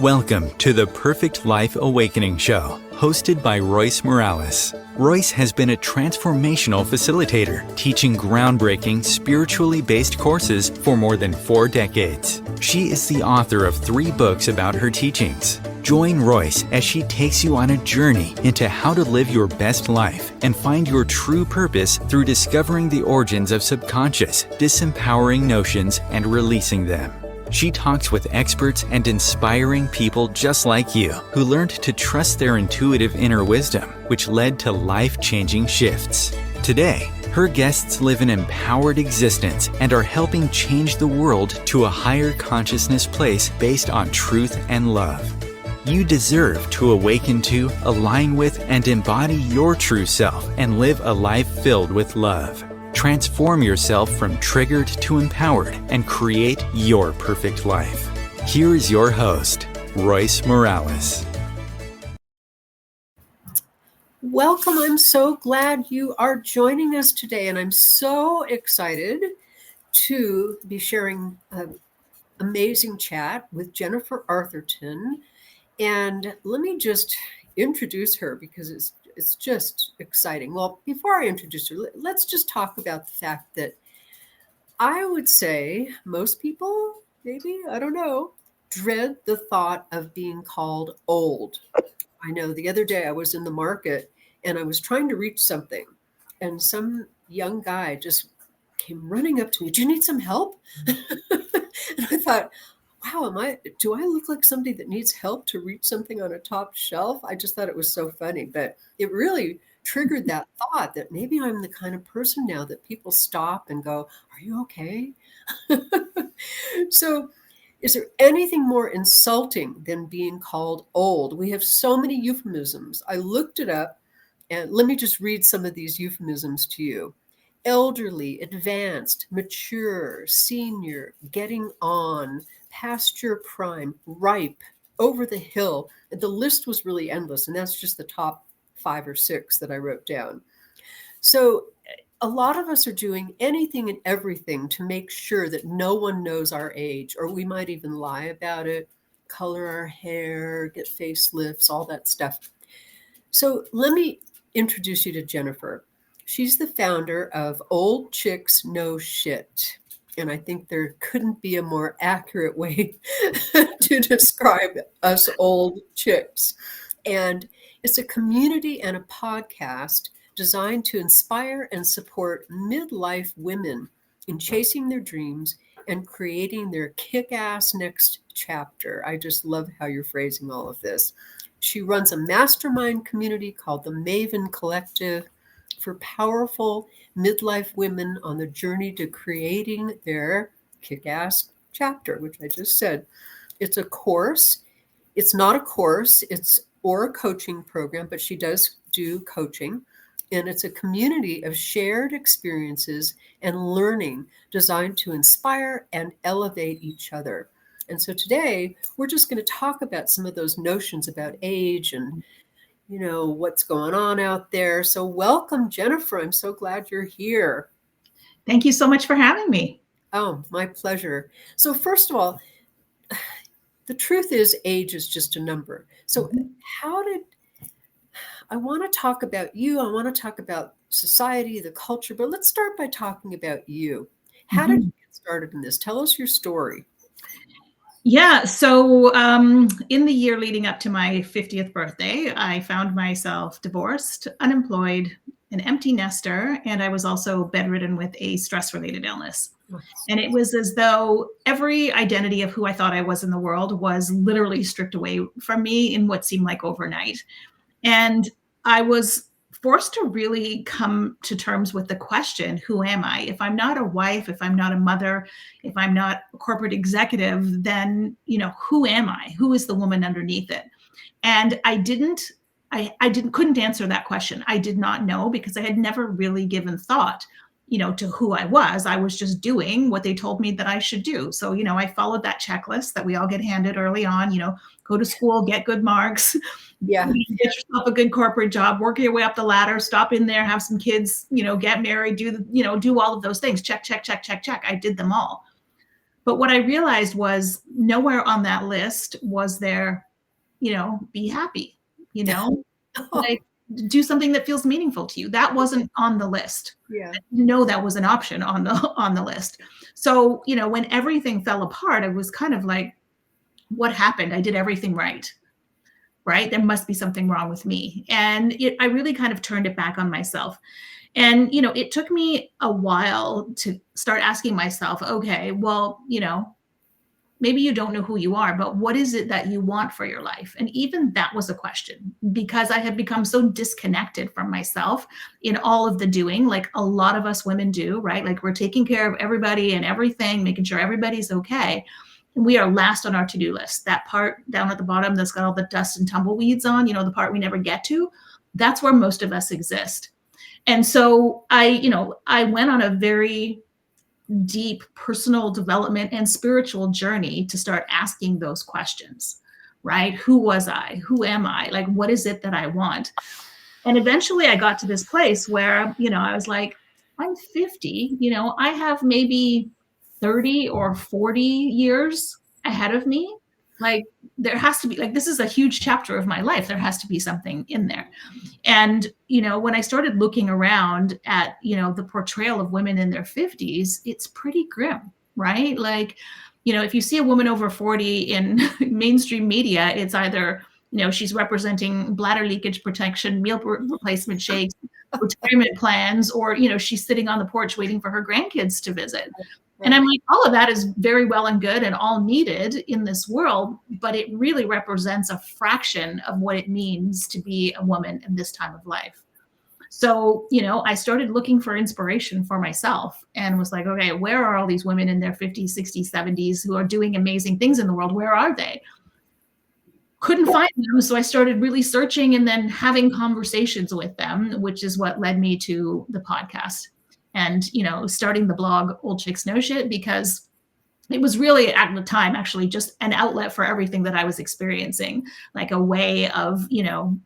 Welcome to the Perfect Life Awakening Show, hosted by Royce Morales. Royce has been a transformational facilitator, teaching groundbreaking, spiritually based courses for more than 4 decades. She is the author of 3 books about her teachings. Join Royce as she takes you on a journey into how to live your best life and find your true purpose through discovering the origins of subconscious, disempowering notions and releasing them. She talks with experts and inspiring people just like you who learned to trust their intuitive inner wisdom, which led to life-changing shifts. Today, her guests live an empowered existence and are helping change the world to a higher consciousness place based on truth and love. You deserve to awaken to, align with, and embody your true self and live a life filled with love. Transform yourself from triggered to empowered and create your perfect life. Here is your host, Royce Morales. Welcome. I'm so glad you are joining us today, and I'm so excited to be sharing an amazing chat with Jennifer Arthurton. And let me just introduce her because it's just exciting. Well, before I introduce her, let's just talk about the fact that I would say most people, maybe, I don't know, dread the thought of being called old. I know the other day I was in the market and I was trying to reach something, and some young guy just came running up to me. Do you need some help? And I thought, wow, do I look like somebody that needs help to reach something on a top shelf? I just thought it was so funny, but it really triggered that thought that maybe I'm the kind of person now that people stop and go, are you okay? So is there anything more insulting than being called old? We have so many euphemisms. I looked it up, and let me just read some of these euphemisms to you. Elderly, advanced, mature, senior, getting on, past your prime, ripe, over the hill. The list was really endless, and that's just the top 5 or 6 that I wrote down. So a lot of us are doing anything and everything to make sure that no one knows our age, or we might even lie about it, color our hair, get facelifts, all that stuff. So let me introduce you to Jennifer. She's the founder of Old Chicks Know Shit. And I think there couldn't be a more accurate way to describe us old chicks. And it's a community and a podcast designed to inspire and support midlife women in chasing their dreams and creating their kick-ass next chapter. I just love how you're phrasing all of this. She runs a mastermind community called the Maven Collective for powerful midlife women on the journey to creating their kick-ass chapter, which I just said. It's a course. It's not a course, or a coaching program, but she does do coaching. And it's a community of shared experiences and learning designed to inspire and elevate each other. And so today, we're just going to talk about some of those notions about age and what's going on out there. So welcome, Jennifer. I'm so glad you're here. Thank you so much for having me. Oh, my pleasure. So first of all, the truth is age is just a number. So I want to talk about you. I want to talk about society, the culture, but let's start by talking about you. How did you get started in this? Tell us your story. Yeah. So in the year leading up to my 50th birthday, I found myself divorced, unemployed, an empty nester, and I was also bedridden with a stress-related illness. And it was as though every identity of who I thought I was in the world was literally stripped away from me in what seemed like overnight. And I was forced to really come to terms with the question, who am I? If I'm not a wife, if I'm not a mother, if I'm not a corporate executive, then, who am I? Who is the woman underneath it? And I couldn't answer that question. I did not know because I had never really given thought to who I was just doing what they told me that I should do. So, I followed that checklist that we all get handed early on, go to school, get good marks, Yeah. get yourself a good corporate job, work your way up the ladder, stop in there, have some kids, get married, do all of those things. Check, check, check, check, check. I did them all. But what I realized was nowhere on that list was there, be happy, like do something that feels meaningful to you. That wasn't on the list. Yeah. That was an option on the list. So, when everything fell apart, I was kind of like, what happened? I did everything right. There must be something wrong with me. And I really kind of turned it back on myself. And, it took me a while to start asking myself, okay, well, maybe you don't know who you are, but what is it that you want for your life? And even that was a question, because I had become so disconnected from myself in all of the doing, like a lot of us women do, right? Like we're taking care of everybody and everything, making sure everybody's okay. And we are last on our to-do list. That part down at the bottom that's got all the dust and tumbleweeds on, the part we never get to, that's where most of us exist. And so I went on a very deep personal development and spiritual journey to start asking those questions, right? Who was I? Who am I? Like, what is it that I want? And eventually I got to this place where, I was like, I'm 50, I have maybe 30 or 40 years ahead of me. Like there has to be, like, this is a huge chapter of my life. There has to be something in there. And, when I started looking around at, the portrayal of women in their 50s, it's pretty grim, right? Like, if you see a woman over 40 in mainstream media, it's either, she's representing bladder leakage protection, meal replacement shakes, retirement plans, or, she's sitting on the porch waiting for her grandkids to visit. And I'm like, all of that is very well and good and all needed in this world, but it really represents a fraction of what it means to be a woman in this time of life. So, I started looking for inspiration for myself and was like, okay, where are all these women in their 50s, 60s, 70s who are doing amazing things in the world? Where are they? Couldn't find them. So I started really searching and then having conversations with them, which is what led me to the podcast. And, starting the blog Old Chicks Know Shit, because it was really at the time actually just an outlet for everything that I was experiencing, like a way of,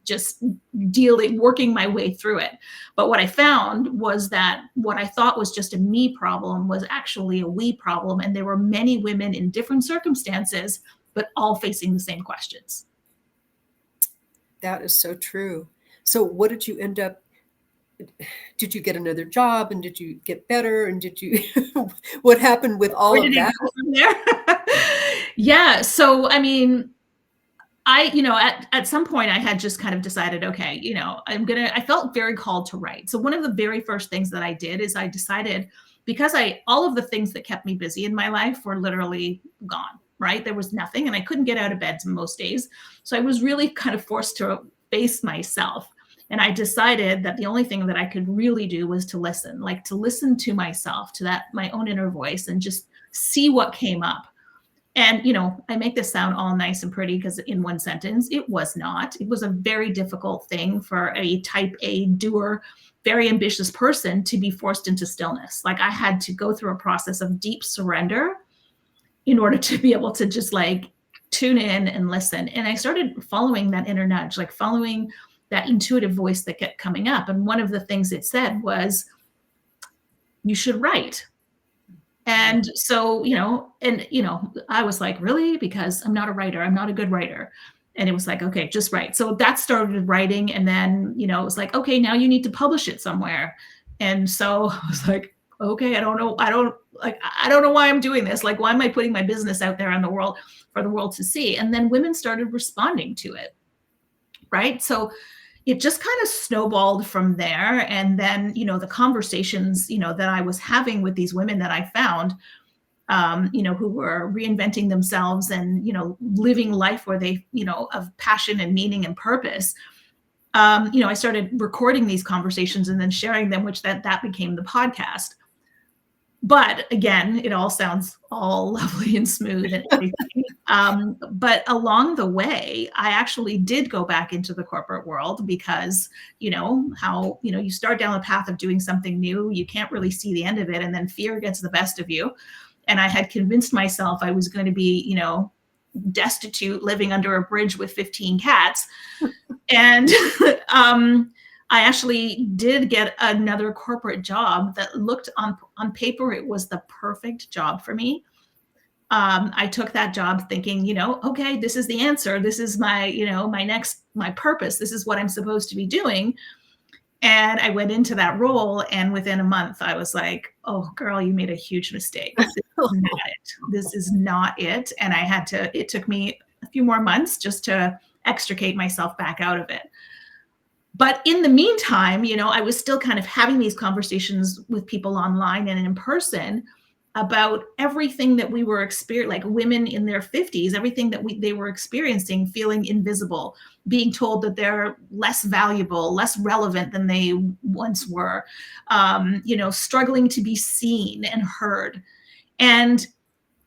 just working my way through it. But what I found was that what I thought was just a me problem was actually a we problem. And there were many women in different circumstances, but all facing the same questions. That is so true. So what did you end up? Did you get another job and did you get better? And did you, what happened with all of that? Yeah. So, I mean, at some point I had just kind of decided, okay, I felt very called to write. So one of the very first things that I did is I decided, because all of the things that kept me busy in my life were literally gone, right? There was nothing and I couldn't get out of bed most days. So I was really kind of forced to face myself. And I decided that the only thing that I could really do was to listen to myself, to my own inner voice, and just see what came up. And, I make this sound all nice and pretty because in one sentence, it was not. It was a very difficult thing for a type A doer, very ambitious person to be forced into stillness. Like I had to go through a process of deep surrender in order to be able to just tune in and listen. And I started following that inner nudge, following that intuitive voice that kept coming up. And one of the things it said was, you should write. And so, I was like, really? Because I'm not a writer. I'm not a good writer. And it was like, okay, just write. So that started writing. And then, it was like, okay, now you need to publish it somewhere. And so I was like, okay, I don't know why I'm doing this. Like, why am I putting my business out there in the world for the world to see? And then women started responding to it. Right. So it just kind of snowballed from there. And then, the conversations, that I was having with these women that I found, who were reinventing themselves and, living life where they, of passion and meaning and purpose. I started recording these conversations and then sharing them, which that became the podcast. But again, it all sounds all lovely and smooth and everything. But along the way, I actually did go back into the corporate world because, you start down the path of doing something new, you can't really see the end of it, and then fear gets the best of you. And I had convinced myself I was going to be, destitute, living under a bridge with 15 cats. And I actually did get another corporate job that looked on paper, it was the perfect job for me. I took that job thinking, okay, this is the answer. This is my, my purpose. This is what I'm supposed to be doing. And I went into that role, and within a month, I was like, oh, girl, you made a huge mistake. This is not it. This is not it. And it took me a few more months just to extricate myself back out of it. But in the meantime, I was still kind of having these conversations with people online and in person about everything that we were experiencing, like women in their 50s, everything that they were experiencing, feeling invisible, being told that they're less valuable, less relevant than they once were, struggling to be seen and heard. And,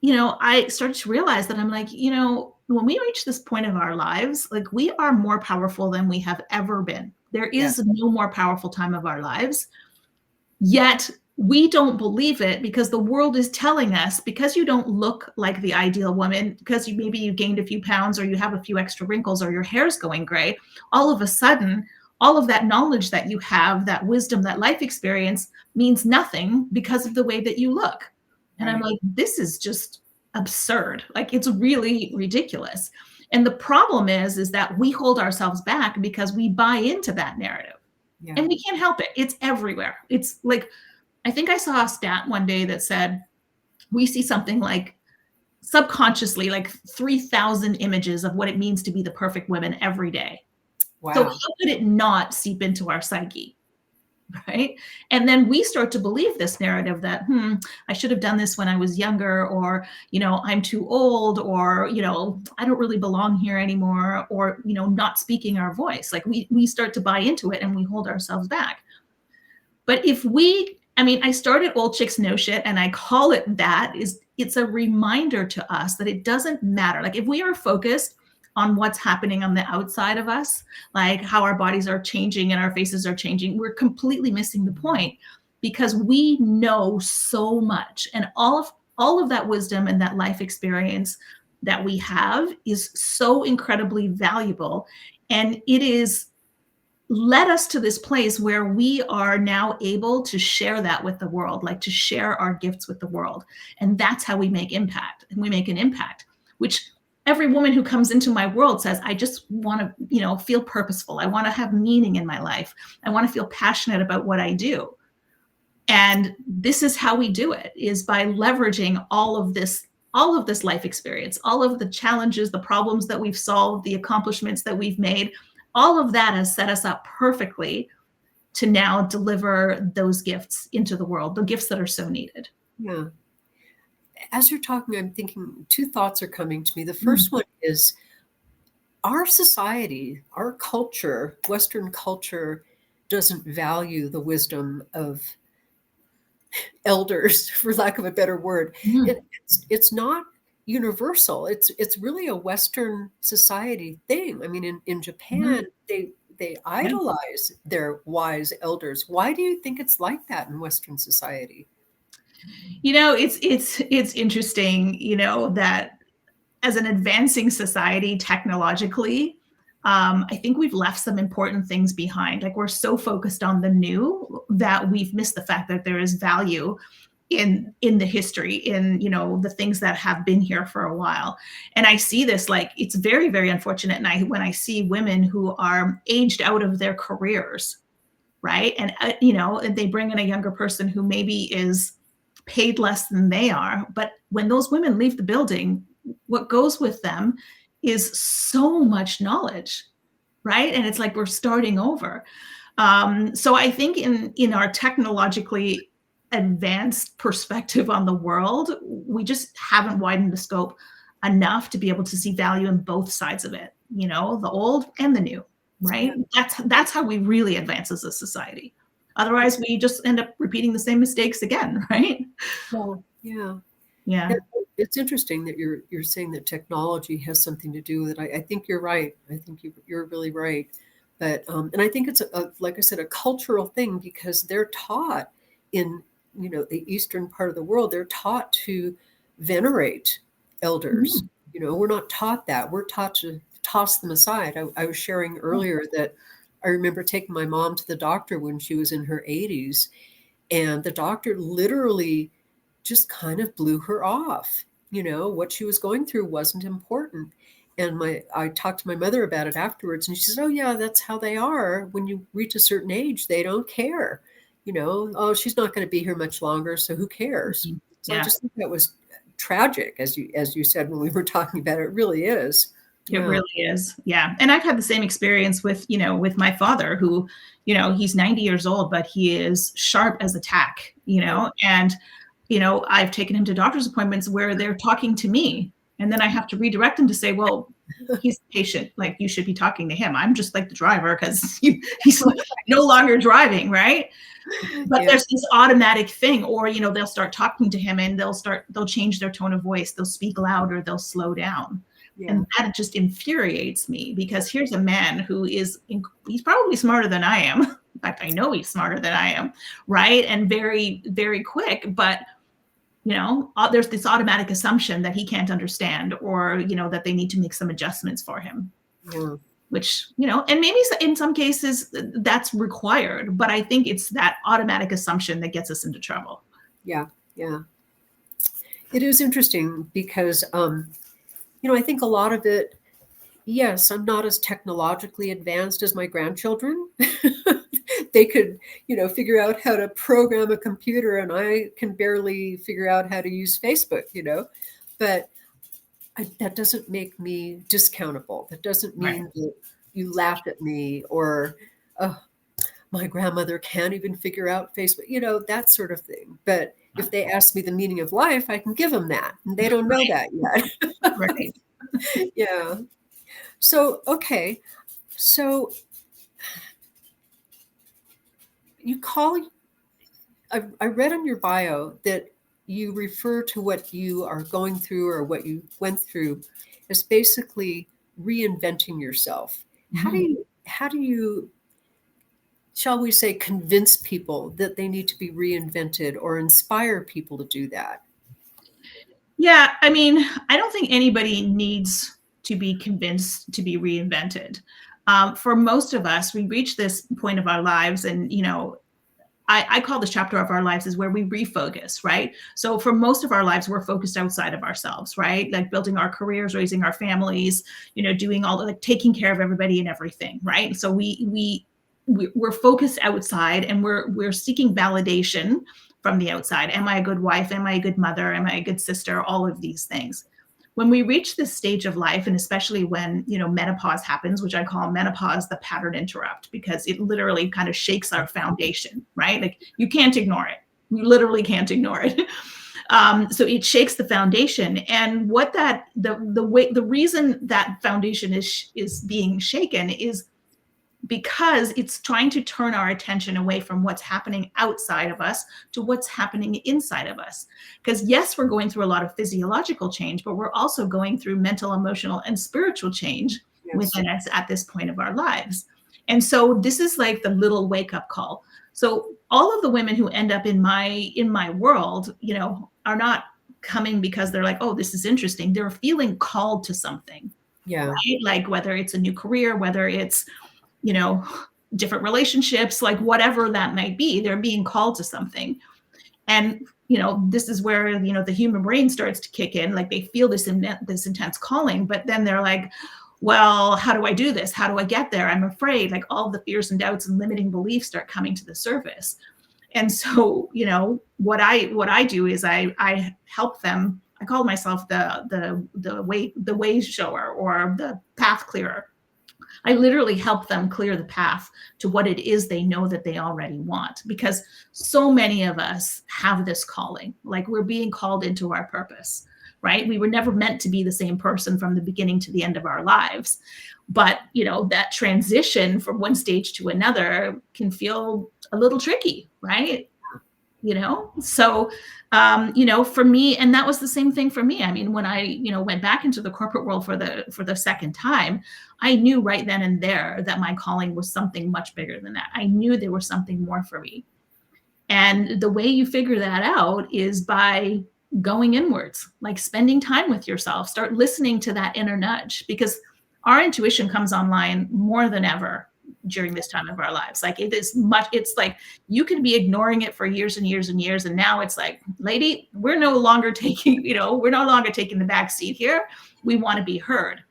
I started to realize that I'm like, when we reach this point of our lives, like, we are more powerful than we have ever been. There is no more powerful time of our lives. Yet we don't believe it because the world is telling us, because you don't look like the ideal woman, because maybe you gained a few pounds, or you have a few extra wrinkles, or your hair's going gray, all of a sudden, all of that knowledge that you have, that wisdom, that life experience means nothing because of the way that you look. And I'm like, this is just absurd. Like, it's really ridiculous. And the problem is that we hold ourselves back because we buy into that narrative. Yeah. And we can't help it. It's everywhere. It's like, I think I saw a stat one day that said we see something like subconsciously like 3,000 images of what it means to be the perfect woman every day. Wow. So how could it not seep into our psyche? Right. And then we start to believe this narrative that, I should have done this when I was younger, or, I'm too old, or, I don't really belong here anymore, or, not speaking our voice. Like, we start to buy into it and we hold ourselves back. But I started Old Chicks Know Shit, and I call it that. It's a reminder to us that it doesn't matter. Like, if we are focused on what's happening on the outside of us, like how our bodies are changing and our faces are changing, we're completely missing the point, because we know so much, and all of that wisdom and that life experience that we have is so incredibly valuable. And it is led us to this place where we are now able to share that with the world, like to share our gifts with the world. And that's how we make impact. And we make an impact, which every woman who comes into my world says, I just want to, feel purposeful. I want to have meaning in my life. I want to feel passionate about what I do. And this is how we do it, is by leveraging all of this life experience, all of the challenges, the problems that we've solved, the accomplishments that we've made. All of that has set us up perfectly to now deliver those gifts into the world, the gifts that are so needed. Yeah. As you're talking, I'm thinking two thoughts are coming to me. The first one is our society, our culture, Western culture, doesn't value the wisdom of elders, for lack of a better word. It's not universal. It's really a Western society thing. I mean, in Japan, they idolize their wise elders. Why do you think it's like that in Western society? It's interesting, that as an advancing society technologically, I think we've left some important things behind. Like, we're so focused on the new that we've missed the fact that there is value in the history, in, the things that have been here for a while. And I see this, like, it's very, very unfortunate. And when I see women who are aged out of their careers, right? And, and they bring in a younger person who maybe is paid less than they are. But when those women leave the building, what goes with them is so much knowledge, right? And it's like we're starting over. So I think in our technologically advanced perspective on the world, we just haven't widened the scope enough to be able to see value in both sides of it, the old and the new, right? That's how we really advance as a society. Otherwise, we just end up repeating the same mistakes again, right? Well, yeah. Yeah. Yeah, it's interesting that you're saying that technology has something to do with it. I think you're right. I think you're really right. But and I think it's like I said, a cultural thing because they're taught in the eastern part of the world. They're taught to venerate elders. Mhm. We're not taught that. We're taught to toss them aside. I was sharing earlier that I remember taking my mom to the doctor when she was in her 80s, and the doctor literally just kind of blew her off. What she was going through wasn't important. And I talked to my mother about it afterwards, and she said, "Oh yeah, that's how they are. When you reach a certain age, they don't care. Oh, she's not going to be here much longer, so who cares?" Mhm. So I Yeah. just think that was tragic, as you said when we were talking about it. It really is. It Yeah. really is. Yeah. And I've had the same experience with, with my father who, he's 90 years old, but he is sharp as a tack, and, I've taken him to doctor's appointments where they're talking to me. And then I have to redirect him to say, well, he's the patient. Like you should be talking to him. I'm just like the driver because he's no longer driving. Right. But Yeah. there's this automatic thing, or, they'll start talking to him and they'll change their tone of voice. They'll speak louder. They'll slow down. Yeah. And that just infuriates me because here's a man who he's probably smarter than I am. In fact, I know he's smarter than I am, right? And very, very quick. But, there's this automatic assumption that he can't understand or, that they need to make some adjustments for him, Yeah. which, and maybe in some cases that's required. But I think it's that automatic assumption that gets us into trouble. Yeah. Yeah. It is interesting because I think a lot of it, yes, I'm not as technologically advanced as my grandchildren. They could, figure out how to program a computer, and I can barely figure out how to use Facebook, but that doesn't make me discountable. That doesn't Right. mean that you laugh at me or, oh, my grandmother can't even figure out Facebook, that sort of thing. But if they ask me the meaning of life, I can give them that. And they don't know that yet. Right. Yeah. So, okay. So I read on your bio that you refer to what you are going through or what you went through as basically reinventing yourself. Mhm. How do you, shall we say, convince people that they need to be reinvented or inspire people to do that? Yeah, I mean, I don't think anybody needs to be convinced to be reinvented. For most of us, we reach this point of our lives, and I call this chapter of our lives is where we refocus, right? So for most of our lives, we're focused outside of ourselves, right? Like building our careers, raising our families, doing all the like taking care of everybody and everything, right? So we're focused outside, and we're seeking validation from the outside. Am I a good wife? Am I a good mother? Am I a good sister? All of these things. When we reach this stage of life, and especially when menopause happens, which I call menopause the pattern interrupt, because it literally kind of shakes our foundation, right? Like you can't ignore it. You literally can't ignore it. So it shakes the foundation, and what that the reason that foundation is being shaken is because it's trying to turn our attention away from what's happening outside of us to what's happening inside of us. Because yes, we're going through a lot of physiological change, but we're also going through mental, emotional, and spiritual change Yes. within us at this point of our lives. And so this is like the little wake up call. So all of the women who end up in my world, are not coming because they're like, oh, this is interesting. They're feeling called to something, Yeah. right? Like whether it's a new career, whether it's different relationships, like whatever that might be, they're being called to something. And, this is where, the human brain starts to kick in. Like they feel this intense calling, but then they're like, well, how do I do this? How do I get there? I'm afraid. Like all the fears and doubts and limiting beliefs start coming to the surface. And so, what I do is I help them. I call myself the way shower or the path clearer. I literally help them clear the path to what it is they know that they already want, because so many of us have this calling, like we're being called into our purpose, right? We were never meant to be the same person from the beginning to the end of our lives. But, that transition from one stage to another can feel a little tricky, right? So, for me, and that was the same thing for me. I mean, when I, went back into the corporate world for the second time, I knew right then and there that my calling was something much bigger than that. I knew there was something more for me. And the way you figure that out is by going inwards, like spending time with yourself, start listening to that inner nudge, because our intuition comes online more than ever during this time of our lives. Like it's like you can be ignoring it for years and years and years. And now it's like, lady, we're no longer taking the back seat here. We want to be heard.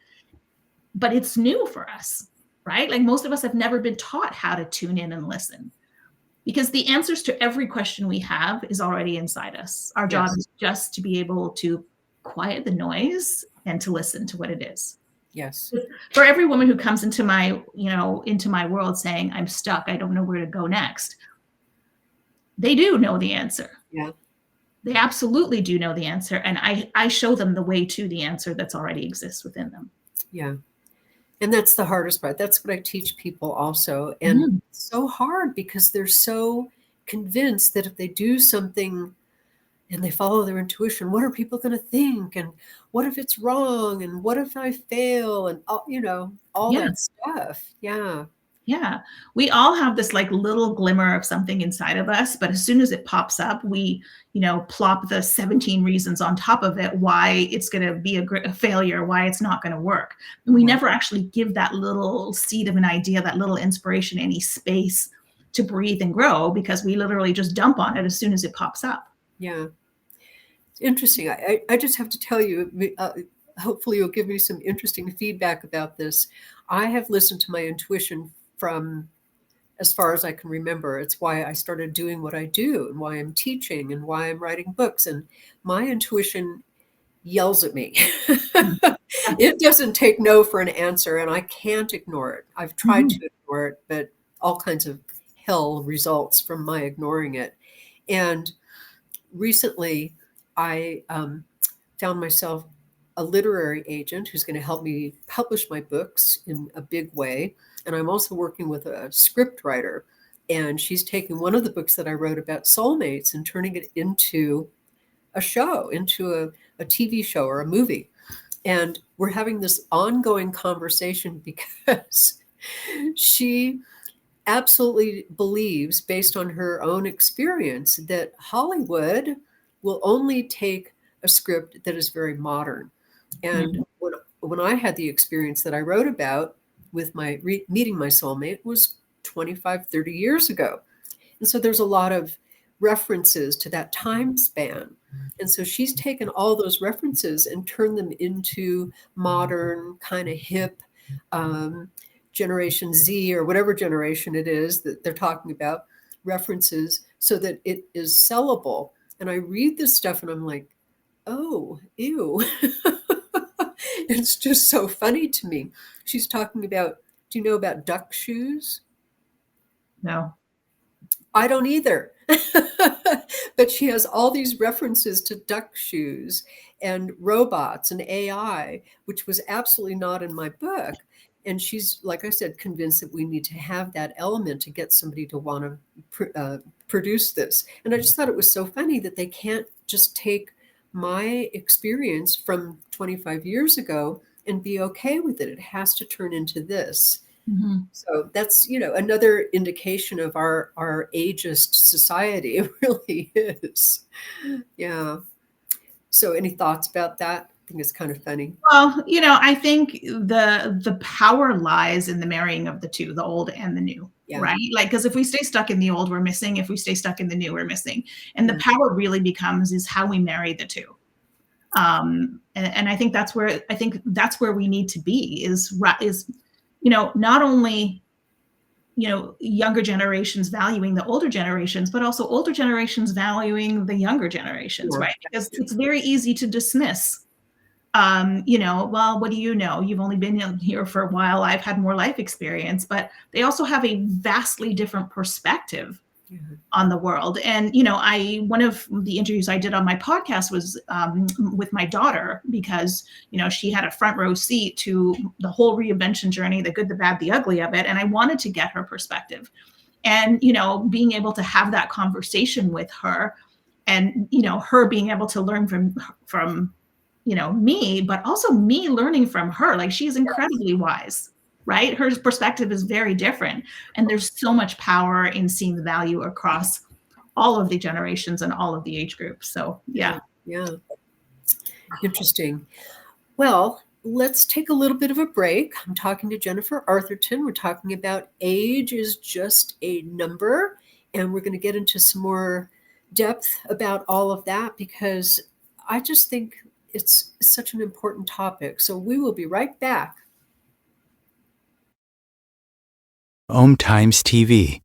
But it's new for us, right? Like most of us have never been taught how to tune in and listen, because the answers to every question we have is already inside us. Our job is just to be able to quiet the noise and to listen to what it is. Yes. For every woman who comes into my world saying, I'm stuck, I don't know where to go next, they do know the answer. Yeah. They absolutely do know the answer. And I show them the way to the answer that's already exists within them. Yeah. And that's the hardest part. That's what I teach people also. And it's so hard because they're so convinced that if they do something and they follow their intuition, what are people going to think? And what if it's wrong? And what if I fail? And, all that stuff. Yeah. Yeah. We all have this like little glimmer of something inside of us, but as soon as it pops up, we, plop the 17 reasons on top of it, why it's going to be a failure, why it's not going to work. And we never actually give that little seed of an idea, that little inspiration, any space to breathe and grow, because we literally just dump on it as soon as it pops up. Yeah. It's interesting. I just have to tell you, hopefully you'll give me some interesting feedback about this. I have listened to my intuition from as far as I can remember. It's why I started doing what I do and why I'm teaching and why I'm writing books. And my intuition yells at me. It doesn't take no for an answer, and I can't ignore it. I've tried to ignore it, but all kinds of hell results from my ignoring it. And recently I found myself a literary agent who's going to help me publish my books in a big way. And I'm also working with a script writer, and she's taking one of the books that I wrote about soulmates and turning it into a show, into a TV show or a movie. And we're having this ongoing conversation because she absolutely believes, based on her own experience, that Hollywood will only take a script that is very modern. And when I had the experience that I wrote about with my meeting my soulmate was 25, 30 years ago. And so there's a lot of references to that time span. And so she's taken all those references and turned them into modern, kind of hip, Generation Z or whatever generation it is that they're talking about, references so that it is sellable. And I read this stuff and I'm like, oh, ew. It's just so funny to me. She's talking about, do you know about duck shoes? No. I don't either. But she has all these references to duck shoes and robots and AI, which was absolutely not in my book. And she's, like I said, convinced that we need to have that element to get somebody to want to produce this. And I just thought it was so funny that they can't just take my experience from 25 years ago and be okay with it. It has to turn into this. So that's, another indication of our ageist society. It really is. Yeah. So any thoughts about that? I think it's kind of funny. Well, I think the power lies in the marrying of the two, the old and the new, right? Like, because if we stay stuck in the old, we're missing. If we stay stuck in the new, we're missing. And the power really is how we marry the two. And I think that's where we need to be is not only, younger generations valuing the older generations, but also older generations valuing the younger generations, right? Because it's very easy to dismiss. Well, what do you know? You've only been here for a while. I've had more life experience, but they also have a vastly different perspective on the world. And, one of the interviews I did on my podcast was with my daughter, because, she had a front row seat to the whole reinvention journey, the good, the bad, the ugly of it. And I wanted to get her perspective. And, you know, being able to have that conversation with her, and, you know, her being able to learn from, you know, me, but also me learning from her. Like, she's incredibly wise, right? Her perspective is very different. And there's so much power in seeing the value across all of the generations and all of the age groups. So, yeah. Yeah. Interesting. Well, let's take a little bit of a break. I'm talking to Jennifer Arthurton. We're talking about age is just a number, and we're going to get into some more depth about all of that, because I just think it's such an important topic. So we will be right back. Om Times TV.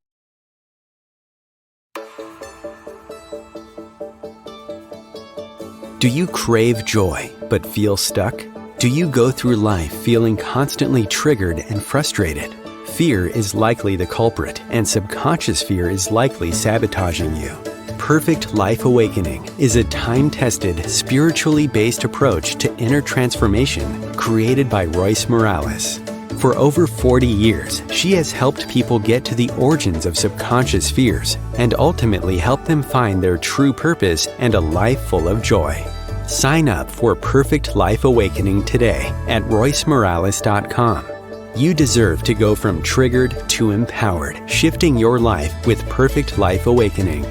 Do you crave joy but feel stuck? Do you go through life feeling constantly triggered and frustrated? Fear is likely the culprit, and subconscious fear is likely sabotaging you. Perfect Life Awakening is a time-tested, spiritually based approach to inner transformation created by Royce Morales. For over 40 years, she has helped people get to the origins of subconscious fears and ultimately help them find their true purpose and a life full of joy. Sign up for Perfect Life Awakening today at roycemorales.com. You deserve to go from triggered to empowered, shifting your life with Perfect Life Awakening.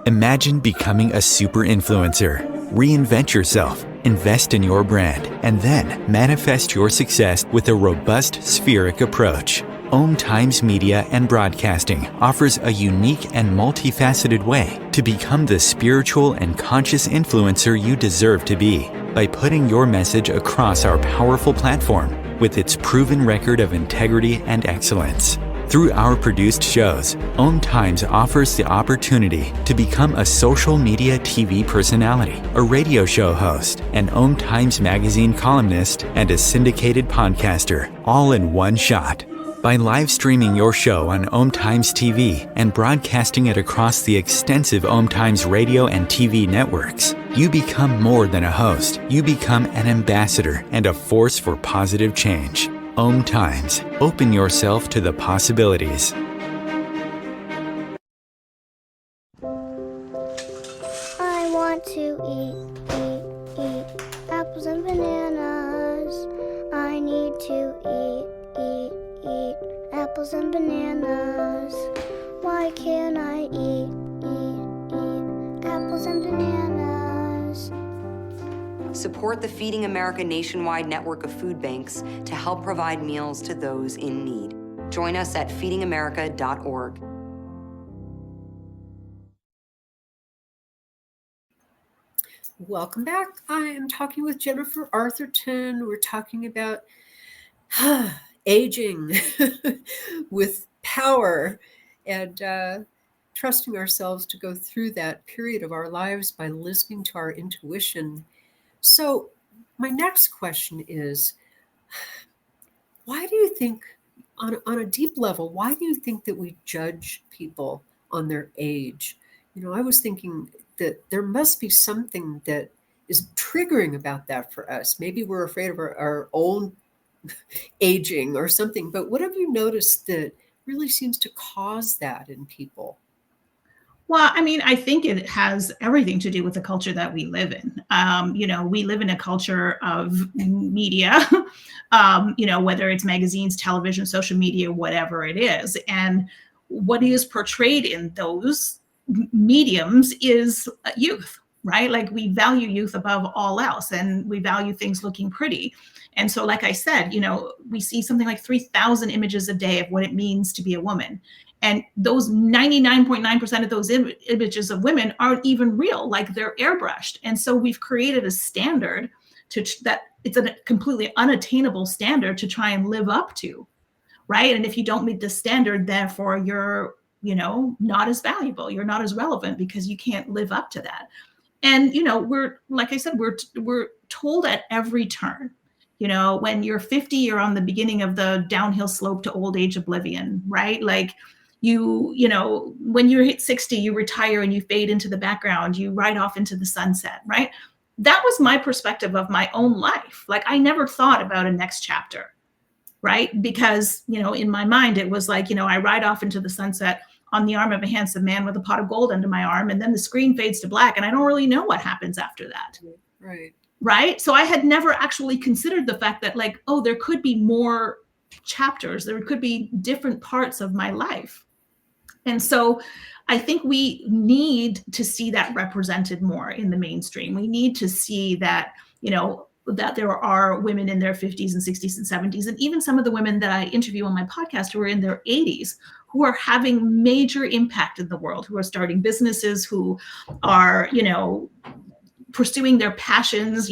Imagine becoming a super influencer. Reinvent yourself, invest in your brand, and then manifest your success with a robust spheric approach. Om Times Media and Broadcasting offers a unique and multifaceted way to become the spiritual and conscious influencer you deserve to be by putting your message across our powerful platform with its proven record of integrity and excellence. Through our produced shows, Om Times offers the opportunity to become a social media TV personality, a radio show host, an Om Times magazine columnist, and a syndicated podcaster, all in one shot. By live streaming your show on Om Times TV and broadcasting it across the extensive Om Times radio and TV networks, you become more than a host. You become an ambassador and a force for positive change. Om Times. Open yourself to the possibilities. I want to eat apples and bananas. I need to eat apples and bananas. Why can't I eat apples and bananas? Support the Feeding America nationwide network of food banks to help provide meals to those in need. Join us at feedingamerica.org. Welcome back. I am talking with Jennifer Arthurton. We're talking about aging with power and trusting ourselves to go through that period of our lives by listening to our intuition. So my next question is, why do you think, on a deep level, why do you think that we judge people on their age? You know, I was thinking that there must be something that is triggering about that for us. Maybe we're afraid of our own aging or something, but what have you noticed that really seems to cause that in people? Well, I mean, I think it has everything to do with the culture that we live in. You know, we live in a culture of media, you know, whether it's magazines, television, social media, whatever it is. And what is portrayed in those mediums is youth, right? Like, we value youth above all else, and we value things looking pretty. And so, like I said, you know, we see something like 3,000 images a day of what it means to be a woman. And those 99.9% of those images of women aren't even real, like they're airbrushed. And so we've created a standard that it's a completely unattainable standard to try and live up to, right? And if you don't meet the standard, therefore you're, you know, not as valuable, you're not as relevant because you can't live up to that. And, you know, we're, like I said, we're told at every turn, you know, when you're 50, you're on the beginning of the downhill slope to old age oblivion, right? Like, you know, when you hit 60, you retire and you fade into the background, you ride off into the sunset, right? That was my perspective of my own life. Like, I never thought about a next chapter, right? Because, in my mind, it was like, I ride off into the sunset on the arm of a handsome man with a pot of gold under my arm, and then the screen fades to black, and I don't really know what happens after that. Right. Right. So I had never actually considered the fact that, like, oh, there could be more chapters, there could be different parts of my life. And so I think we need to see that represented more in the mainstream. We need to see that, that there are women in their 50s and 60s and 70s, and even some of the women that I interview on my podcast who are in their 80s, who are having major impact in the world, who are starting businesses, who are, pursuing their passions,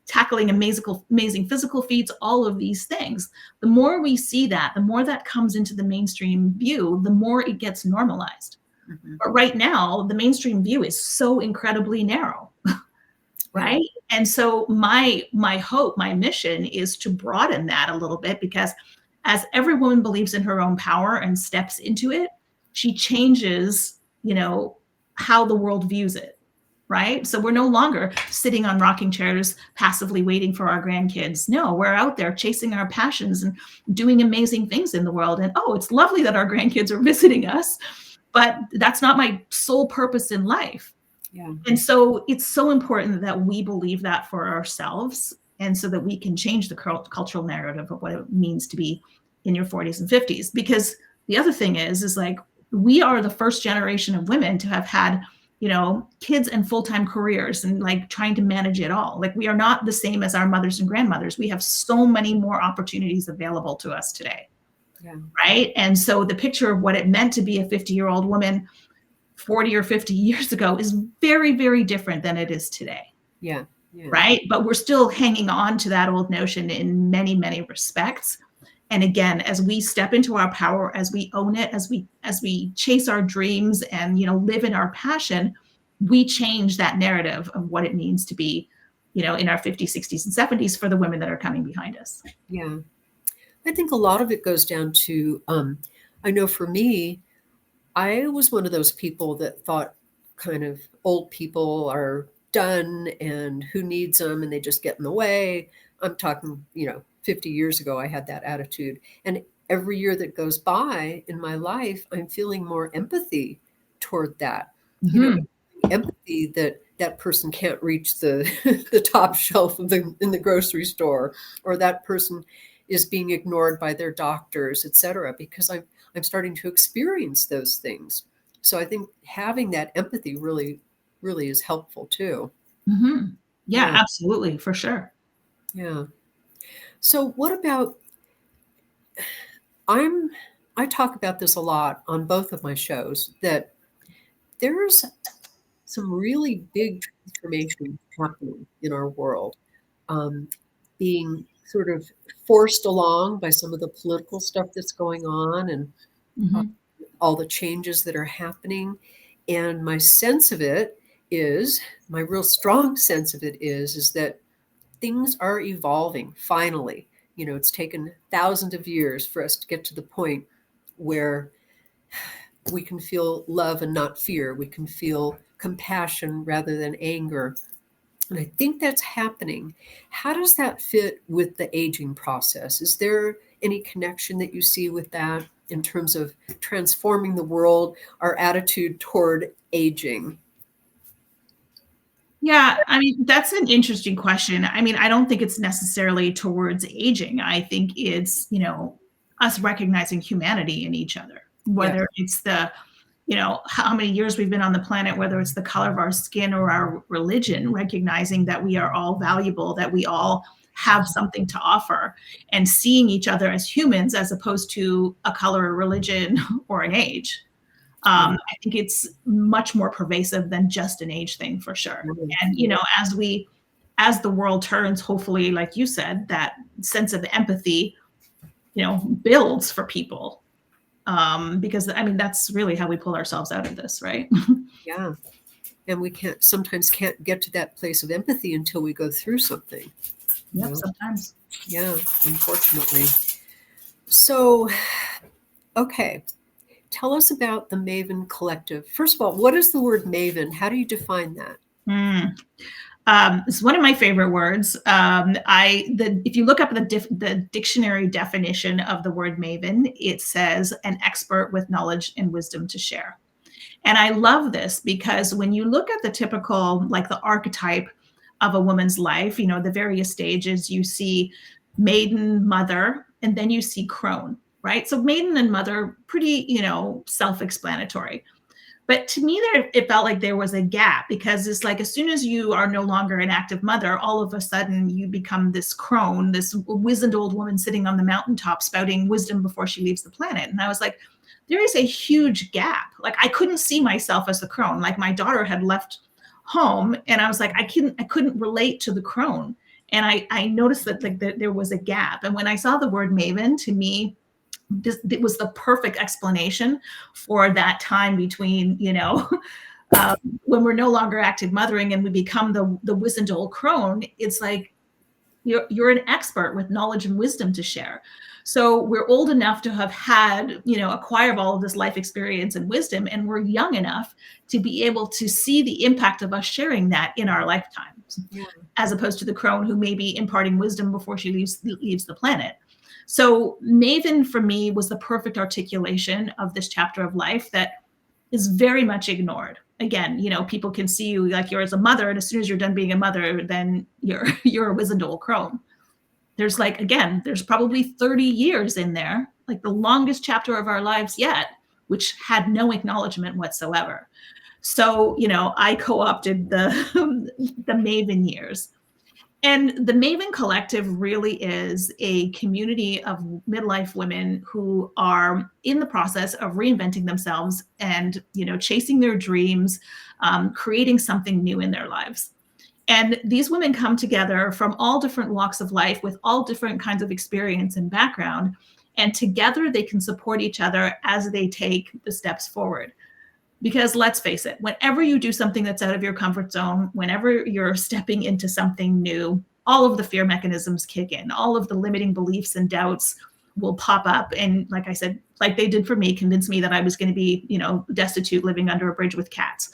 tackling amazing physical feats, all of these things. The more we see that, the more that comes into the mainstream view, the more it gets normalized. Mm-hmm. But right now, the mainstream view is so incredibly narrow, right? And so my hope, my mission is to broaden that a little bit, because as every woman believes in her own power and steps into it, she changes, how the world views it. Right? So we're no longer sitting on rocking chairs, passively waiting for our grandkids. No, we're out there chasing our passions and doing amazing things in the world. And it's lovely that our grandkids are visiting us, but that's not my sole purpose in life. Yeah. And so it's so important that we believe that for ourselves, and so that we can change the cultural narrative of what it means to be in your 40s and 50s. Because the other thing is like, we are the first generation of women to have had kids and full-time careers and like trying to manage it all. Like, we are not the same as our mothers and grandmothers. We have so many more opportunities available to us today. Yeah. Right. And so the picture of what it meant to be a 50-year-old woman 40 or 50 years ago is very, very different than it is today. Yeah. Yeah. Right. But we're still hanging on to that old notion in many, many respects. And again, as we step into our power, as we own it, as we chase our dreams and, live in our passion, we change that narrative of what it means to be, in our 50s, 60s, and 70s for the women that are coming behind us. Yeah. I think a lot of it goes down to, I know for me, I was one of those people that thought kind of old people are done and who needs them, and they just get in the way. I'm talking, 50 years ago, I had that attitude. And every year that goes by in my life, I'm feeling more empathy toward that. Mm-hmm. Empathy that person can't reach the the top shelf in the grocery store, or that person is being ignored by their doctors, etc. Because I'm starting to experience those things. So I think having that empathy really, really is helpful too. Mm-hmm. Yeah, absolutely, for sure. Yeah. So what about, I talk about this a lot on both of my shows, that there's some really big transformation happening in our world, being sort of forced along by some of the political stuff that's going on, and Mm-hmm. all the changes that are happening. And my sense of it is, my real strong sense of it is that things are evolving finally. It's taken thousands of years for us to get to the point where we can feel love and not fear. We can feel compassion rather than anger. And I think that's happening. How does that fit with the aging process? Is there any connection that you see with that in terms of transforming the world, our attitude toward aging? Yeah, I mean, that's an interesting question. I mean, I don't think it's necessarily towards aging. I think it's, us recognizing humanity in each other, whether it's the, how many years we've been on the planet, whether it's the color of our skin or our religion, recognizing that we are all valuable, that we all have something to offer, and seeing each other as humans as opposed to a color, a religion, or an age. I think it's much more pervasive than just an age thing, for sure. And, as the world turns, hopefully, like you said, that sense of empathy, builds for people. Because that's really how we pull ourselves out of this, right? Yeah. And we sometimes can't get to that place of empathy until we go through something. Yep, sometimes. Yeah, unfortunately. So, okay. Tell us about the Maven Collective. First of all, what is the word Maven? How do you define that? It's one of my favorite words. If you look up the dictionary definition of the word maven, it says an expert with knowledge and wisdom to share. And I love this because when you look at the typical, like the archetype of a woman's life, you know, the various stages, you see maiden, mother, and then you see crone, right? So maiden and mother, pretty, you know, self-explanatory. But to me, it felt like there was a gap, because it's like as soon as you are no longer an active mother, all of a sudden you become this crone, this wizened old woman sitting on the mountaintop spouting wisdom before she leaves the planet. And I was like, there is a huge gap. Like I couldn't see myself as the crone. Like my daughter had left home, and I was like, I couldn't relate to the crone. And I noticed that like there was a gap. And when I saw the word maven, to me, it was the perfect explanation for that time between, you know, when we're no longer active mothering and we become the wizened old crone. It's like you're an expert with knowledge and wisdom to share. So we're old enough to have had, you know, acquired all of this life experience and wisdom, and we're young enough to be able to see the impact of us sharing that in our lifetimes, as opposed to the crone who may be imparting wisdom before she leaves the planet. So maven for me was the perfect articulation of this chapter of life that is very much ignored. Again, you know, people can see you like you're as a mother, and as soon as you're done being a mother, then you're a wizened old crone. There's like, again, there's probably 30 years in there, like the longest chapter of our lives yet, which had no acknowledgement whatsoever. So, you know, I co-opted the maven years. And the Maven Collective really is a community of midlife women who are in the process of reinventing themselves and, you know, chasing their dreams, creating something new in their lives. And these women come together from all different walks of life with all different kinds of experience and background. And together they can support each other as they take the steps forward. Because let's face it, whenever you do something that's out of your comfort zone, whenever you're stepping into something new, all of the fear mechanisms kick in, all of the limiting beliefs and doubts will pop up. And like I said, like they did for me, convince me that I was going to be, you know, destitute, living under a bridge with cats.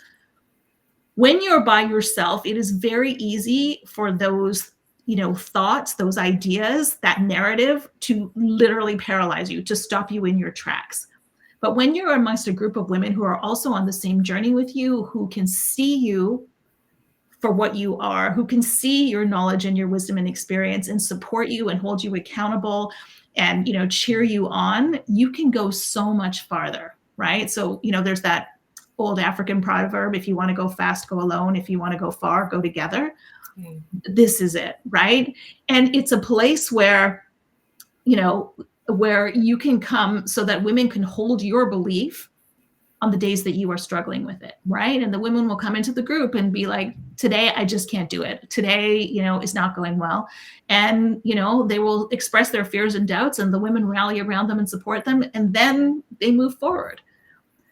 When you're by yourself, it is very easy for those, you know, thoughts, those ideas, that narrative to literally paralyze you, to stop you in your tracks. But when you're amongst a group of women who are also on the same journey with you, who can see you for what you are, who can see your knowledge and your wisdom and experience and support you and hold you accountable and, you know, cheer you on, you can go so much farther, right? So, you know, there's that old African proverb, if you want to go fast, go alone. If you want to go far, go together. This is it, right? And it's a place where, you know, where you can come so that women can hold your belief on the days that you are struggling with it, right? And the women will come into the group and be like, today, I just can't do it. Today, you know, is not going well. And, you know, they will express their fears and doubts, and the women rally around them and support them, and then they move forward.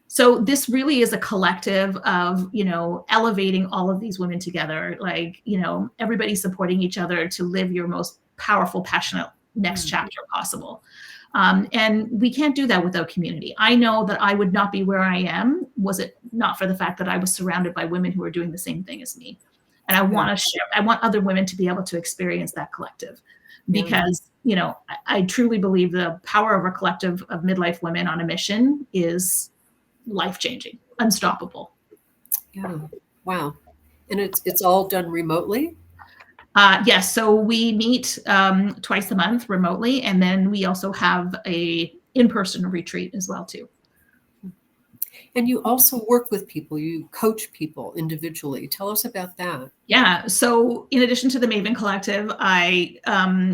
So this really is a collective of, you know, elevating all of these women together, like, you know, everybody supporting each other to live your most powerful, passionate next chapter possible. And we can't do that without community. I know that I would not be where I am was it not for the fact that I was surrounded by women who are doing the same thing as me. And I want to share, I want other women to be able to experience that collective, because, you know, I truly believe the power of a collective of midlife women on a mission is life-changing, unstoppable. Yeah. Wow. And it's all done remotely? Yes, so we meet twice a month remotely, and then we also have a in-person retreat as well too. And you also work with people, you coach people individually. Tell us about that. Yeah, so in addition to the Maven Collective,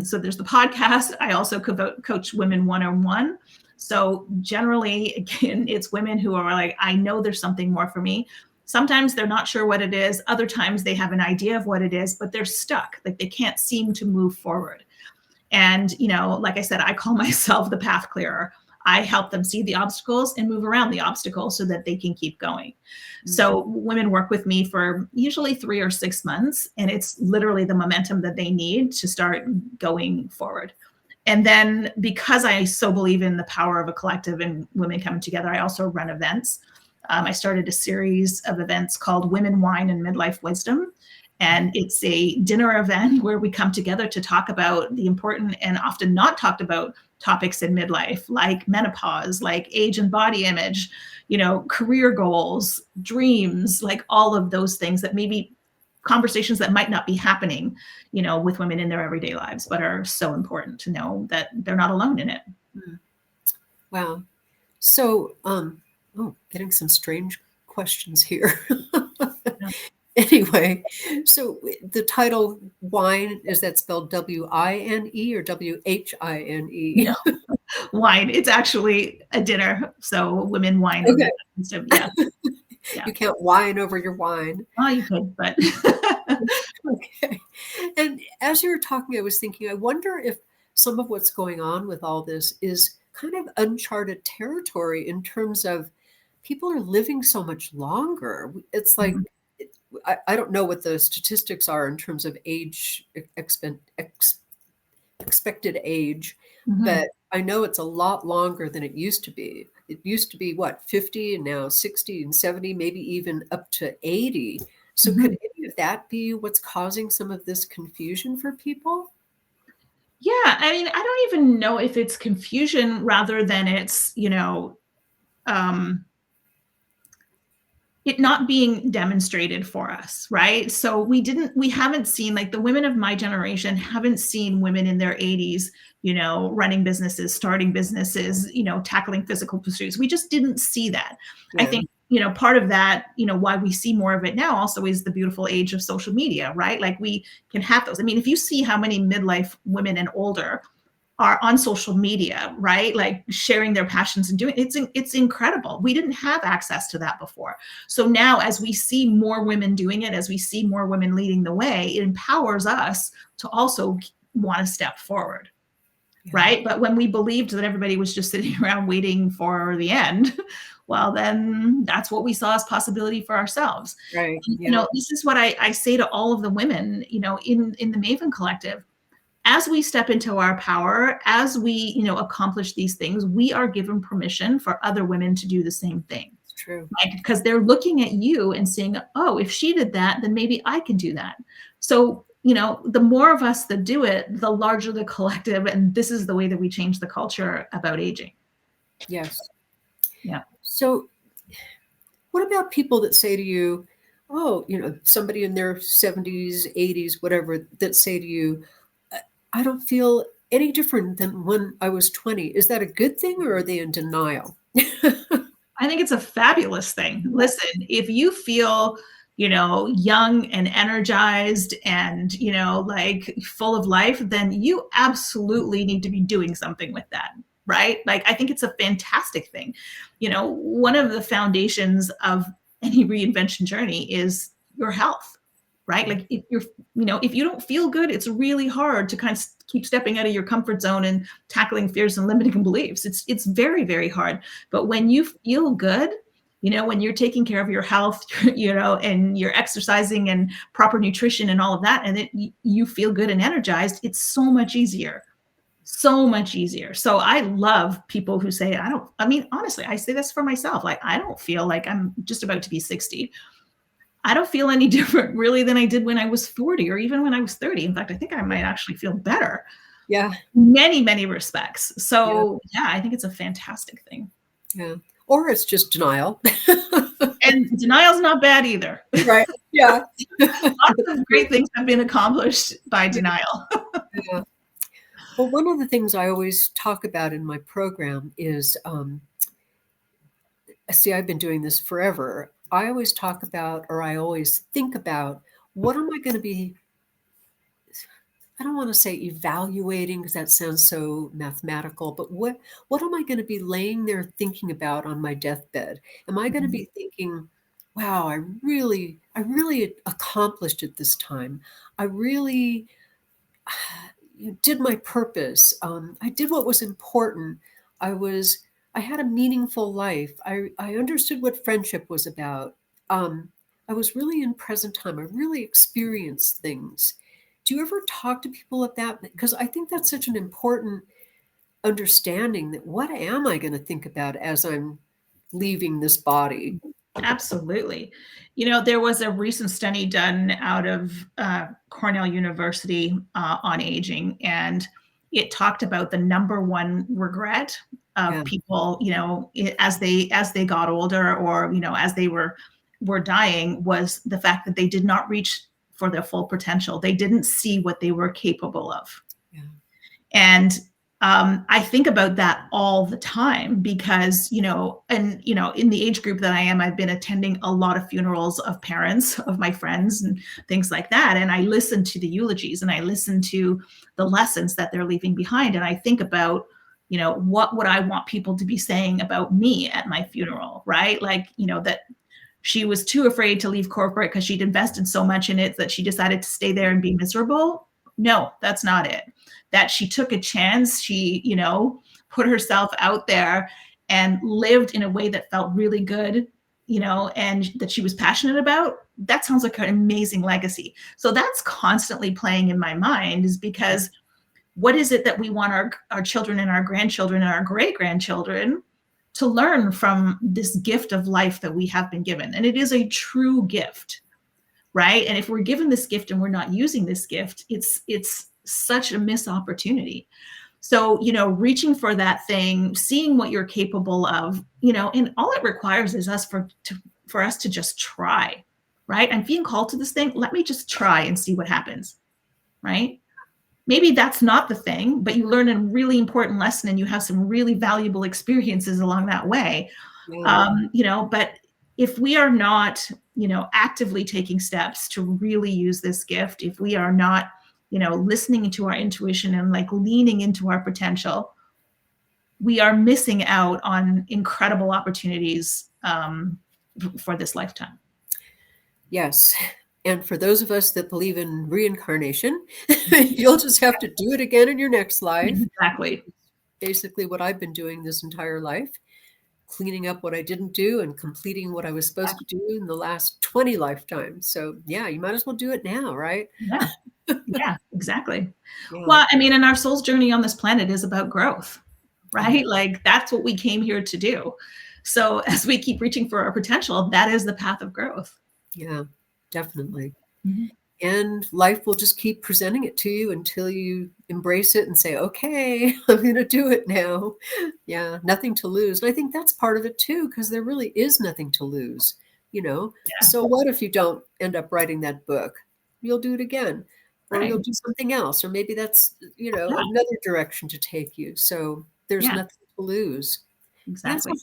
so there's the podcast. I also coach women one-on-one. So generally, again, it's women who are like, I know there's something more for me. Sometimes they're not sure what it is. Other times they have an idea of what it is, but they're stuck. Like they can't seem to move forward. And, you know, like I said, I call myself the path clearer. I help them see the obstacles and move around the obstacles so that they can keep going. Mm-hmm. So women work with me for usually 3 or 6 months, and it's literally the momentum that they need to start going forward. And then because I so believe in the power of a collective and women coming together, I also run events. I started a series of events called Women, Wine, and Midlife Wisdom. And it's a dinner event where we come together to talk about the important and often not talked about topics in midlife, like menopause, like age and body image, career goals, dreams, like all of those things that maybe conversations that might not be happening, with women in their everyday lives, but are so important to know that they're not alone in it. Wow. So, getting some strange questions here. Anyway, so the title Wine, is that spelled W-I-N-E or W-H-I-N-E? No, wine. It's actually a dinner. So women wine. Okay. Yeah. You can't whine over your wine. Oh, you could, but. Okay. And as you were talking, I was thinking, I wonder if some of what's going on with all this is kind of uncharted territory in terms of people are living so much longer. It's like, I don't know what the statistics are in terms of age, expected age, but I know it's a lot longer than it used to be. It used to be what, 50 and now 60 and 70, maybe even up to 80. So could any of that be what's causing some of this confusion for people? Yeah, I mean, I don't even know if it's confusion rather than it's, it not being demonstrated for us, right? So we haven't seen, like, the women of my generation haven't seen women in their 80s, running businesses, starting businesses, tackling physical pursuits. We just didn't see that. Yeah. I think, part of that, why we see more of it now also is the beautiful age of social media, right? Like, we can have those. I mean, if you see how many midlife women and older are on social media, right? Like sharing their passions and doing it's incredible. We didn't have access to that before. So now, as we see more women doing it, as we see more women leading the way, it empowers us to also want to step forward. Yeah. Right. But when we believed that everybody was just sitting around waiting for the end, well, then that's what we saw as possibility for ourselves. Right. And, this is what I say to all of the women, in the Maven Collective. As we step into our power, as we, accomplish these things, we are given permission for other women to do the same thing. It's true. Right? Because they're looking at you and saying, oh, if she did that, then maybe I can do that. So, the more of us that do it, the larger the collective. And this is the way that we change the culture about aging. Yes. Yeah. So what about people that say to you, oh, somebody in their 70s, 80s, whatever, that say to you, I don't feel any different than when I was 20. Is that a good thing, or are they in denial? I think it's a fabulous thing. Listen, if you feel, young and energized and, like full of life, then you absolutely need to be doing something with that. Right? Like, I think it's a fantastic thing. One of the foundations of any reinvention journey is your health. Right? Like, if if you don't feel good, it's really hard to kind of keep stepping out of your comfort zone and tackling fears and limiting beliefs. It's very, very hard. But when you feel good, when you're taking care of your health, and you're exercising and proper nutrition and all of that, and you feel good and energized, it's so much easier. So much easier. So I love people who say, honestly, I say this for myself. Like, I don't feel like I'm just about to be 60. I don't feel any different really than I did when I was 40 or even when I was 30. In fact, I think I might actually feel better. Yeah. Many, many respects. So yeah, I think it's a fantastic thing. Yeah. Or it's just denial. And denial's not bad either. Right. Yeah. Lots of great things have been accomplished by denial. Yeah. Well, one of the things I always talk about in my program is, I've been doing this forever. I always talk about, or I always think about, what am I going to be, I don't want to say evaluating because that sounds so mathematical, but what am I going to be laying there thinking about on my deathbed? Am I going to be thinking, wow, I really accomplished it this time. I really did my purpose. I did what was important. I had a meaningful life. I understood what friendship was about. I was really in present time. I really experienced things. Do you ever talk to people about that? Because I think that's such an important understanding, that what am I going to think about as I'm leaving this body? Absolutely. You know, there was a recent study done out of Cornell University on aging, and it talked about the number one regret of Yeah. people, you know, as they got older, or you know, as they were dying, was the fact that they did not reach for their full potential. They didn't see what they were capable of. Yeah. And I think about that all the time because, you know, and, you know, in the age group that I am, I've been attending a lot of funerals of parents of my friends and things like that. And I listen to the eulogies and I listen to the lessons that they're leaving behind. And I think about, you know, what would I want people to be saying about me at my funeral, right? Like, you know, that she was too afraid to leave corporate because she'd invested so much in it that she decided to stay there and be miserable. No, that's not it. That she took a chance, she, you know, put herself out there and lived in a way that felt really good, you know, and that she was passionate about. That sounds like an amazing legacy. So that's constantly playing in my mind, is because what is it that we want our children and our grandchildren and our great grandchildren to learn from this gift of life that we have been given? And it is a true gift, right? And if we're given this gift and we're not using this gift, it's such a missed opportunity. So, you know, reaching for that thing, seeing what you're capable of, you know, and all it requires is for us to just try, right? I'm being called to this thing. Let me just try and see what happens, right? Maybe that's not the thing, but you learn a really important lesson and you have some really valuable experiences along that way. Yeah. You know, but if we are not, you know, actively taking steps to really use this gift, if we are not, you know, listening to our intuition and like leaning into our potential, we are missing out on incredible opportunities for this lifetime. Yes. And for those of us that believe in reincarnation, you'll just have to do it again in your next life. Exactly. Basically what I've been doing this entire life, cleaning up what I didn't do and completing what I was supposed to do in the last 20 lifetimes. So yeah, you might as well do it now, right? Yeah. Yeah, exactly. Yeah. Well, I mean, and our soul's journey on this planet is about growth, right? Like that's what we came here to do. So as we keep reaching for our potential, that is the path of growth. Yeah, definitely. Mhm. And life will just keep presenting it to you until you embrace it and say, okay, I'm going to do it now. Yeah, nothing to lose. And I think that's part of it too, because there really is nothing to lose, you know? Yeah. So what if you don't end up writing that book? You'll do it again, or Right. you'll do something else, or maybe that's, you know, Yeah. another direction to take you. So there's Yeah. nothing to lose. Exactly.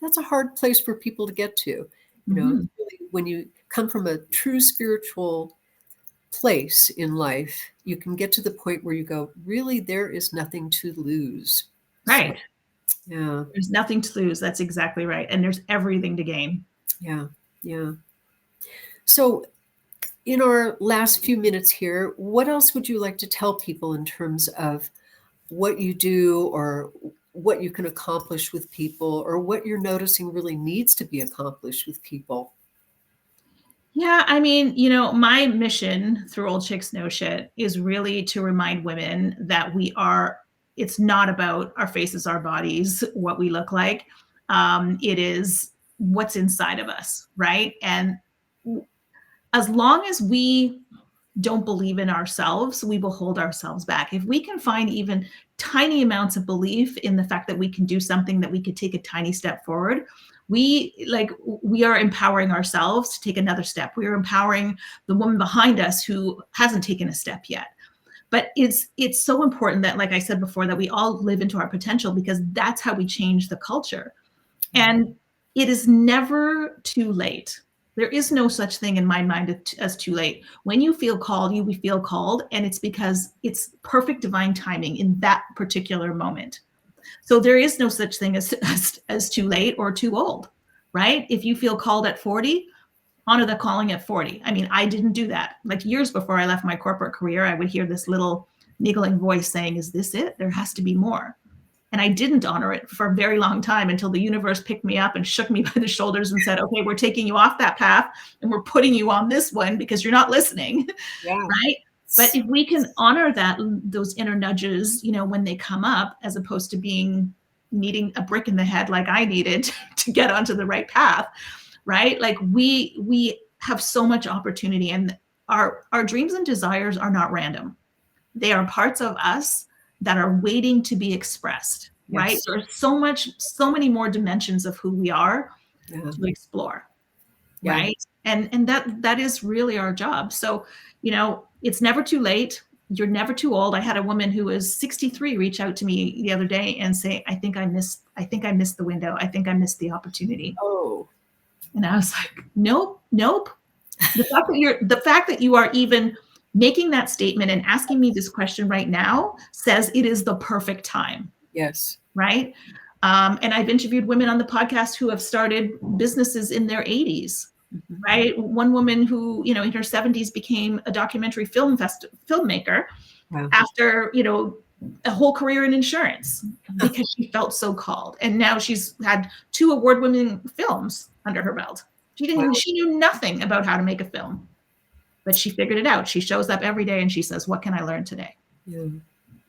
That's a hard place for people to get to, you know, Mhm. really, when you come from a true spiritual place in life, you can get to the point where you go, really, there is nothing to lose. Right. So, yeah, There's nothing to lose. That's exactly right. And there's everything to gain. yeah, yeah. So in our last few minutes here, what else would you like to tell people in terms of what you do, or what you can accomplish with people, or what you're noticing really needs to be accomplished with people? Yeah, I mean, you know, my mission through Old Chicks No Shit is really to remind women that it's not about our faces, our bodies, what we look like. It is what's inside of us, right? And as long as we don't believe in ourselves, we will hold ourselves back. If we can find even tiny amounts of belief in the fact that we can do something, that we could take a tiny step forward, we are empowering ourselves to take another step. We are empowering the woman behind us who hasn't taken a step yet. But it's so important that, like I said before, that we all live into our potential, because that's how we change the culture. And it is never too late. There is no such thing in my mind as too late. When you feel called, you feel called, and it's because it's perfect divine timing in that particular moment. So there is no such thing as too late or too old, right? If you feel called at 40, honor the calling at 40. I mean, I didn't do that. Like years before I left my corporate career, I would hear this little niggling voice saying, is this it? There has to be more. And I didn't honor it for a very long time, until the universe picked me up and shook me by the shoulders and said, okay, we're taking you off that path and we're putting you on this one because you're not listening. Yeah. Right. But if we can honor those inner nudges, you know, when they come up, as opposed to needing a brick in the head like I needed to get onto the right path, right? Like we have so much opportunity, and our dreams and desires are not random. They are parts of us that are waiting to be expressed, right? Yes. There's so many more dimensions of who we are to explore, Yeah. right? And that is really our job. So, it's never too late. You're never too old. I had a woman who was 63 reach out to me the other day and say, I think I missed the window. I think I missed the opportunity. Oh, And I was like, nope. The fact that you are even making that statement and asking me this question right now says it is the perfect time, yes. right? And I've interviewed women on the podcast who have started businesses in their 80s, right? One woman who, in her 70s became a documentary filmmaker Wow. after, a whole career in insurance because she felt so called. And now she's had 2 award-winning films under her belt. She knew nothing about how to make a film, but she figured it out. She shows up every day and she says, what can I learn today? Yeah.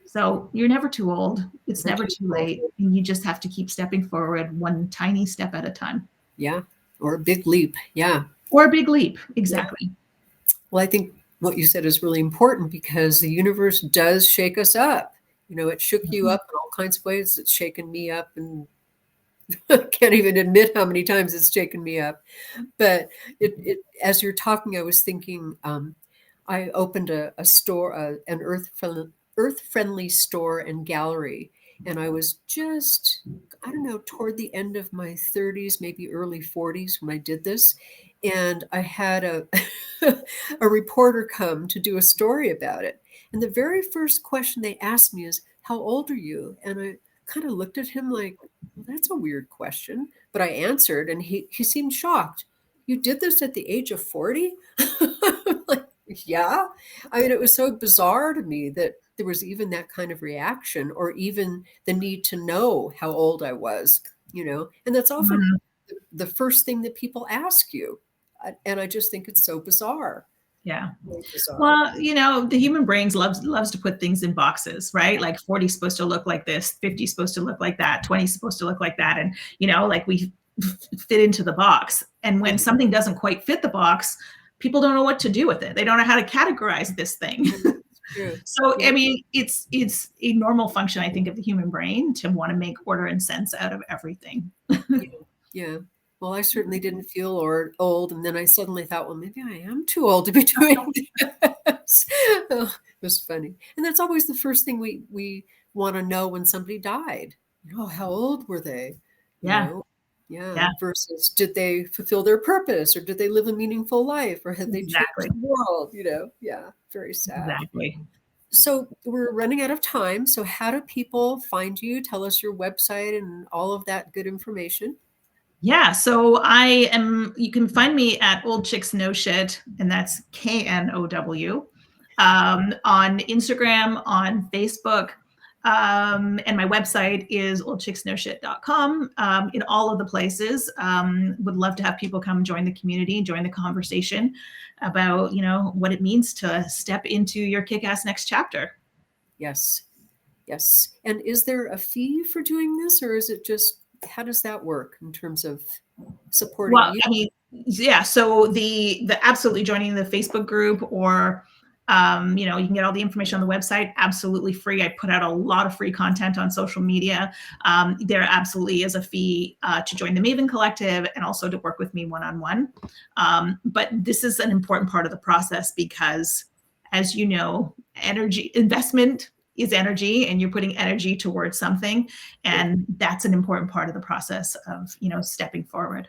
So you're never too old. It's never too late. And you just have to keep stepping forward one tiny step at a time. Yeah. Or a big leap. Yeah. Or a big leap. Exactly. Well, I think what you said is really important because the universe does shake us up. It shook you up in all kinds of ways. It's shaken me up, and I can't even admit how many times it's shaken me up. But it as you're talking, I was thinking, I opened a store, an earth-friendly store and gallery. And I was just, I don't know, toward the end of my 30s, maybe early 40s when I did this. And I had a reporter come to do a story about it. And the very first question they asked me is, how old are you? And I kind of looked at him like, well, that's a weird question. But I answered, and he seemed shocked. You did this at the age of 40? Like, yeah. I mean, it was so bizarre to me that there was even that kind of reaction, or even the need to know how old I was, and that's often the first thing that people ask you. And I just think it's so bizarre. Yeah. Really bizarre. Well, the human brains loves to put things in boxes, right? Like 40 is supposed to look like this, 50 is supposed to look like that, 20 is supposed to look like that. And, like we fit into the box. And when something doesn't quite fit the box, people don't know what to do with it. They don't know how to categorize this thing. So, I mean, it's a normal function, I think, of the human brain to want to make order and sense out of everything. Yeah. Well, I certainly didn't feel old. And then I suddenly thought, well, maybe I am too old to be doing this. It was funny. And that's always the first thing we want to know when somebody died. How old were they? Yeah. Yeah. Versus, did they fulfill their purpose, or did they live a meaningful life, or had they changed the world? Yeah. Very sad. Exactly. So we're running out of time. So how do people find you? Tell us your website and all of that good information. Yeah, so you can find me at Old Chicks No Shit, and that's KNOW, on Instagram, on Facebook, and my website is oldchicksnoshit.com. In all of the places. Would love to have people come join the community, join the conversation about, what it means to step into your kick-ass next chapter. Yes. And is there a fee for doing this, or is it just, how does that work in terms of supporting you? I mean, yeah. So the absolutely joining the Facebook group, or you can get all the information on the website absolutely free. I put out a lot of free content on social media. There absolutely is a fee to join the Maven Collective and also to work with me one-on-one. But this is an important part of the process because, as you know, energy investment is energy, and you're putting energy towards something. And that's an important part of the process of, stepping forward.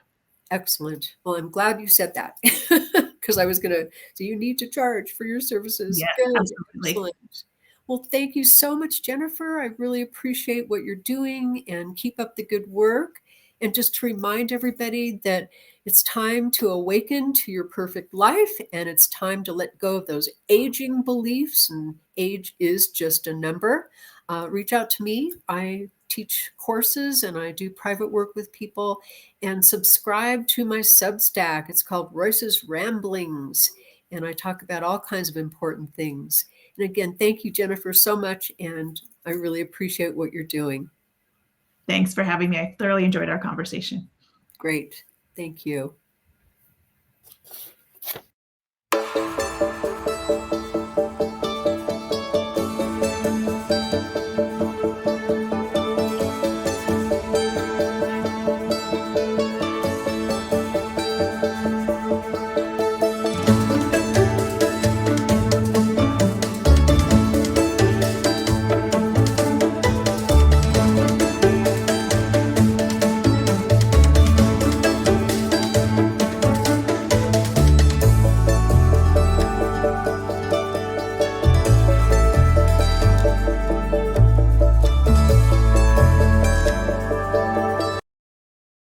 Excellent. Well, I'm glad you said that because I was going to say you need to charge for your services. Yeah, absolutely. Excellent. Well, thank you so much, Jennifer. I really appreciate what you're doing, and keep up the good work. And just to remind everybody that it's time to awaken to your perfect life, and it's time to let go of those aging beliefs, and age is just a number. Reach out to me. I teach courses and I do private work with people, and subscribe to my Substack. It's called Royce's Ramblings, and I talk about all kinds of important things. And again, thank you, Jennifer, so much, and I really appreciate what you're doing. Thanks for having me. I thoroughly enjoyed our conversation. Great. Thank you.